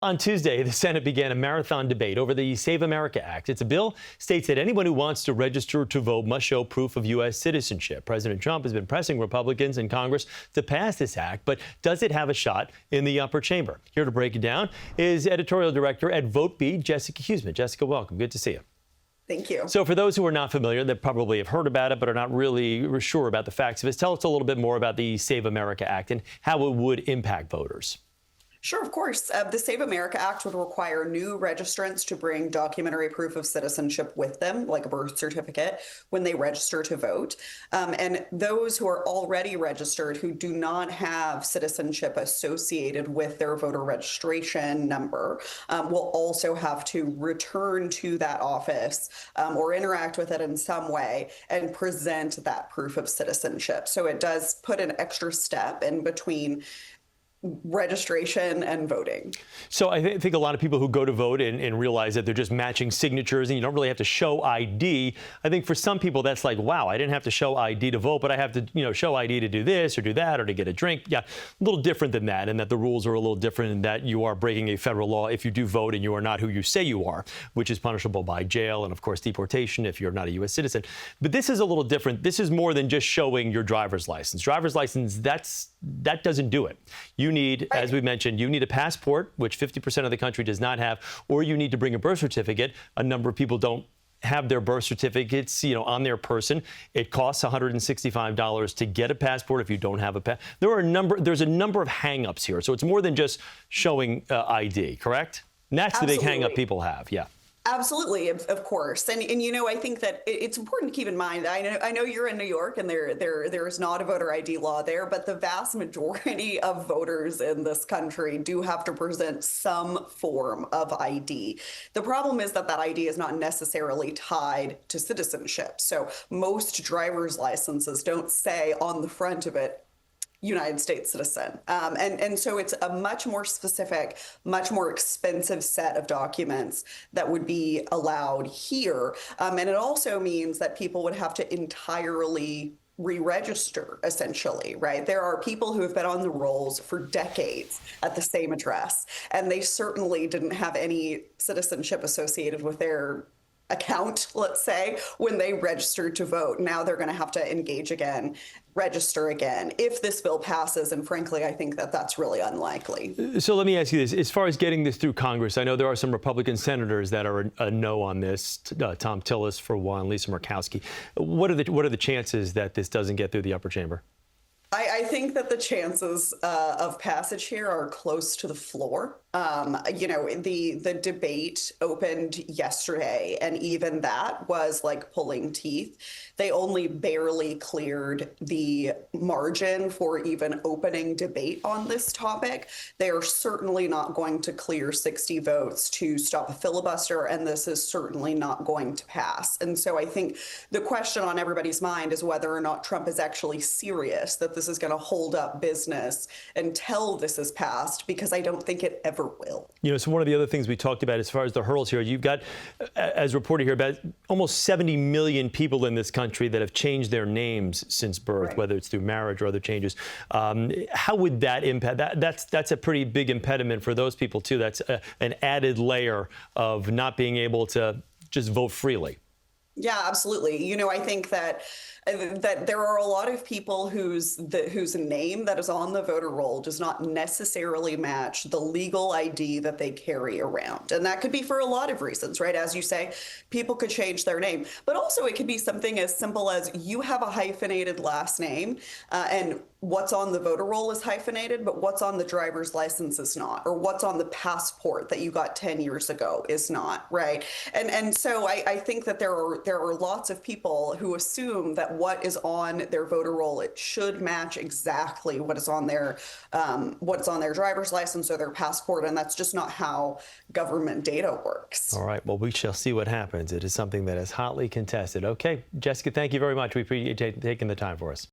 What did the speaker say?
On Tuesday, the Senate began a marathon debate over the Save America Act. It's a bill states that anyone who wants to register to vote must show proof of U.S. citizenship. President Trump has been pressing Republicans in Congress to pass this act, but does it have a shot in the upper chamber? Here to break it down is Editorial Director at Votebeat, Jessica Huseman. Jessica, welcome. Good to see you. Thank you. So for those who are not familiar, that probably have heard about it but are not really sure about the facts of it, tell us a little bit more about the Save America Act and how it would impact voters. Sure, of course. The Save America Act would require new registrants to bring documentary proof of citizenship with them, like a birth certificate, when they register to vote. And those who are already registered who do not have citizenship associated with their voter registration number will also have to return to that office or interact with it in some way and present that proof of citizenship. So it does put an extra step in between registration and voting. So I think a lot of people who go to vote and realize that they're just matching signatures and you don't really have to show ID. I think for some people that's like, wow, I didn't have to show ID to vote, but I have to, show ID to do this or do that or to get a drink. Yeah, a little different than that, and that the rules are a little different in that you are breaking a federal law if you do vote and you are not who you say you are, which is punishable by jail and, of course, deportation if you're not a U.S. citizen. But this is a little different. This is more than just showing your driver's license. Driver's license, that doesn't do it. You need, as we mentioned, you need a passport, which 50% of the country does not have, or you need to bring a birth certificate. A number of people don't have their birth certificates, on their person. It costs $165 to get a passport if you don't have a passport. There's a number of hang-ups here. So it's more than just showing ID, correct? And that's Absolutely. The big hang-up people have, yeah. Absolutely, of course. And I think that it's important to keep in mind, I know you're in New York and there is not a voter ID law there, but the vast majority of voters in this country do have to present some form of ID. The problem is that ID is not necessarily tied to citizenship. So most driver's licenses don't say on the front of it, United States citizen. And so it's a much more specific, much more expensive set of documents that would be allowed here. And it also means that people would have to entirely re-register, essentially, right? There are people who have been on the rolls for decades at the same address, and they certainly didn't have any citizenship associated with their account, let's say, when they registered to vote. Now they're going to have to engage again, register again, if this bill passes. And frankly, I think that that's really unlikely. So let me ask you this. As far as getting this through Congress, I know there are some Republican senators that are a no on this. Tom Tillis, for one, Lisa Murkowski. What are the chances that this doesn't get through the upper chamber? I think that the chances of passage here are close to the floor. The debate opened yesterday, and even that was like pulling teeth. They only barely cleared the margin for even opening debate on this topic. They are certainly not going to clear 60 votes to stop a filibuster, and this is certainly not going to pass. And so I think the question on everybody's mind is whether or not Trump is actually serious that this is going to hold up business until this is passed, because I don't think it ever will. So one of the other things we talked about as far as the hurdles here, you've got, as reported here, about almost 70 million people in this country that have changed their names since birth, right, whether it's through marriage or other changes. How would that impact? That's a pretty big impediment for those people, too. That's an added layer of not being able to just vote freely. Yeah, absolutely. I think that there are a lot of people whose name that is on the voter roll does not necessarily match the legal ID that they carry around. And that could be for a lot of reasons, right? As you say, people could change their name, but also it could be something as simple as you have a hyphenated last name and what's on the voter roll is hyphenated, but what's on the driver's license is not, or what's on the passport that you got 10 years ago is not, right? And so I think that there are lots of people who assume that what is on their voter roll, it should match exactly what is on their driver's license or their passport, and that's just not how government data works. All right, well, we shall see what happens. It is something that is hotly contested. Okay, Jessica, thank you very much. We appreciate you taking the time for us.